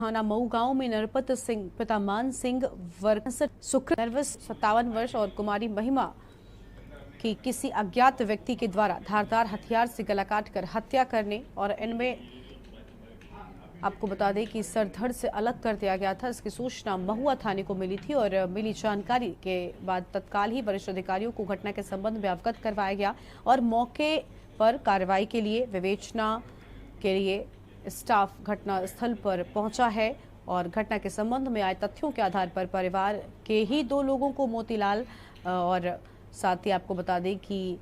थाना मऊ गांव में नरपत सिंह पिता मान सिंह वर्ष शुक्र 57 वर्ष और कुमारी महिमा की किसी अज्ञात व्यक्ति के द्वारा धारदार हथियार से गला काटकर हत्या करने और इनमें आपको बता दें कि सर धड़ से अलग कर दिया गया था। इसकी सूचना महुआ थाने को मिली थी और मिली जानकारी के बाद तत्काल ही वरिष्ठ अधिकारियों को घटना के संबंध में अवगत करवाया गया और मौके पर कार्रवाई के लिए विवेचना के लिए स्टाफ घटना स्थल पर पहुंचा है और घटना के संबंध में आए तथ्यों के आधार पर परिवार के ही 2 लोगों को मोतीलाल और साथ ही आपको बता दें कि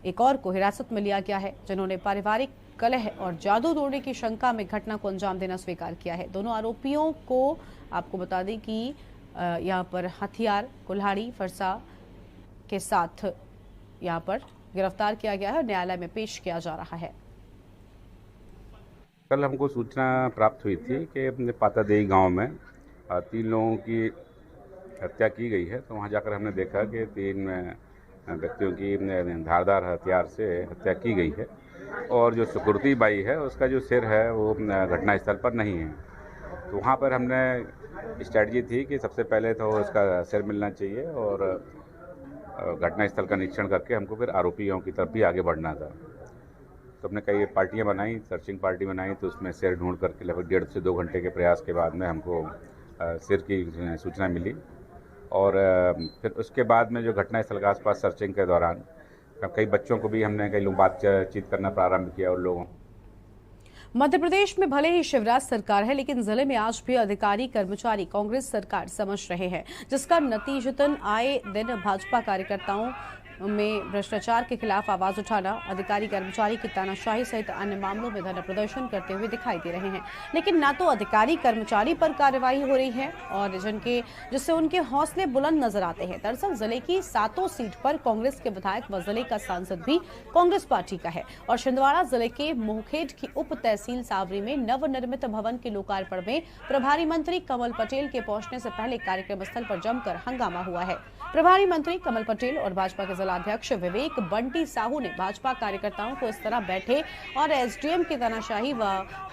एक और को हिरासत में लिया गया है, जिन्होंने पारिवारिक कलह और जादू तोड़ने की शंका में घटना को अंजाम देना स्वीकार किया है। दोनों आरोपियों को आपको बता दें कि यहां पर हथियार कुल्हाड़ी फरसा के साथ यहां पर गिरफ्तार किया गया है और न्यायालय में पेश किया जा रहा है। कल हमको सूचना प्राप्त हुई थी कि अपने पातादेही गांव में 3 लोगों की हत्या की गई है। तो वहां जाकर हमने देखा कि 3 व्यक्तियों की धारदार हथियार से हत्या की गई है और जो सुकृति बाई है उसका जो सिर है वो घटना स्थल पर नहीं है। तो वहाँ पर हमने स्ट्रैटेजी थी कि सबसे पहले तो उसका सिर मिलना चाहिए और घटना स्थल का निरीक्षण करके हमको फिर आरोपियों की तरफ भी आगे बढ़ना था। तो हमने कई पार्टियां बनाई, सर्चिंग पार्टी बनाई, तो उसमें सिर ढूंढ करके लगभग 1.5 से 2 घंटे के प्रयास के बाद में हमको सिर की सूचना मिली और फिर उसके बाद में जो घटना स्थल के आसपास सर्चिंग के दौरान कई बच्चों को भी हमने कई लोग बातचीत करना प्रारंभ किया उन लोगों। मध्य प्रदेश में भले ही शिवराज सरकार है, लेकिन जिले में आज भी अधिकारी कर्मचारी कांग्रेस सरकार समझ रहे हैं, जिसका नतीजतन आए दिन भाजपा कार्यकर्ताओं में भ्रष्टाचार के खिलाफ आवाज उठाना, अधिकारी कर्मचारी की तानाशाही सहित अन्य मामलों में धरना प्रदर्शन करते हुए दिखाई दे रहे हैं। लेकिन ना तो अधिकारी कर्मचारी पर कार्रवाई हो रही है और जिससे उनके हौसले बुलंद नजर आते हैं। दरअसल जिले की 7 सीट पर कांग्रेस के विधायक व जिले का सांसद भी कांग्रेस पार्टी का है और छिंदवाड़ा जिले के मोहखेड़ की उप तहसील सावरी में नवनिर्मित भवन के लोकार्पण में प्रभारी मंत्री कमल पटेल के पहुंचने से पहले कार्यक्रम स्थल पर जमकर हंगामा हुआ है। प्रभारी मंत्री कमल पटेल और भाजपा के जिलाध्यक्ष विवेक बंटी साहू ने भाजपा कार्यकर्ताओं को इस तरह बैठे और एसडीएम की तानाशाही व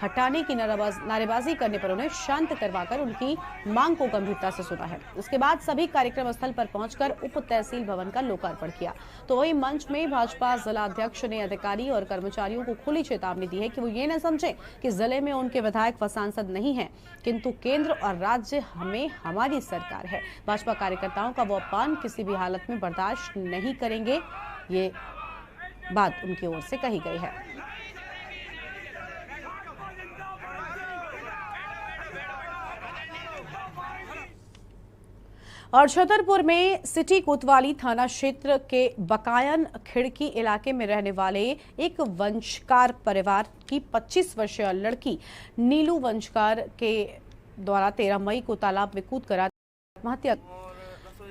हटाने की नारेबाजी करने पर उन्हें शांत करवाकर उनकी मांग को गंभीरता से सुना है। इसके बाद सभी कार्यक्रम स्थल पर पहुंचकर उप तहसील भवन का लोकार्पण किया। तो वही मंच में भाजपा जिलाध्यक्ष ने अधिकारी और कर्मचारियों को खुली चेतावनी दी है कि वो ये न समझे कि जिले में उनके विधायक व सांसद नहीं है, किंतु केंद्र और राज्य में हमारी सरकार है। भाजपा कार्यकर्ताओं का वो अपमान किसी भी हालत में बर्दाश्त नहीं करेंगे, ये बात उनकी ओर से कही गई है। और छतरपुर में सिटी कोतवाली थाना क्षेत्र के बकायन खिड़की इलाके में रहने वाले एक वंशकार परिवार की 25 वर्षीय लड़की नीलू वंशकार के द्वारा 13 मई को तालाब में कूदकर आत्महत्या,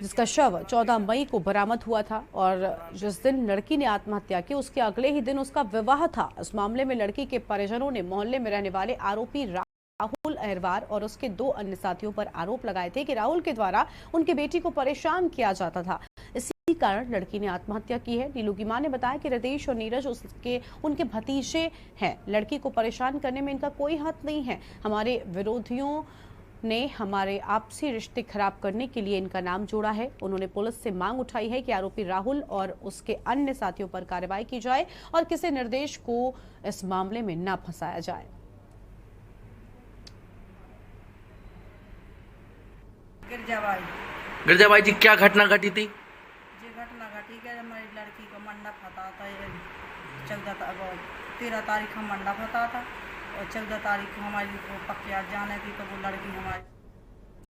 जिसका शव 14 मई को बरामद हुआ था और जिस दिन लड़की ने आत्महत्या की उसके अगले ही दिन उसका विवाह था। इस मामले में लड़की के परिजनों ने मोहल्ले में रहने वाले आरोपी राहुल अहरवार और उसके 2 अन्य साथियों पर आरोप लगाए थे कि राहुल के द्वारा उनकी बेटी को परेशान किया जाता था। इसी कारण लड़की ने आत्महत्या की है। नीलू की मां ने बताया कि रितेश और नीरज उनके भतीजे हैं। लड़की को परेशान करने में इनका कोई हाथ नहीं है। हमारे विरोधियों ने हमारे आपसी रिश्ते खराब करने के लिए इनका नाम जोड़ा है। उन्होंने पुलिस से मांग उठाई है कि आरोपी राहुल और उसके अन्य साथियों पर कार्रवाई की जाए और किसी निर्देश को इस मामले में न फंसाया जाए। गिरजाबाई जी, क्या घटना घटी थी? ये घटना घटी कि हमारी लड़की को मंडप होता था, 13 तारीख का मंडप होता था और 14 तारीख को हमारी को पक्के जाने थी, तो वो लड़की हमारी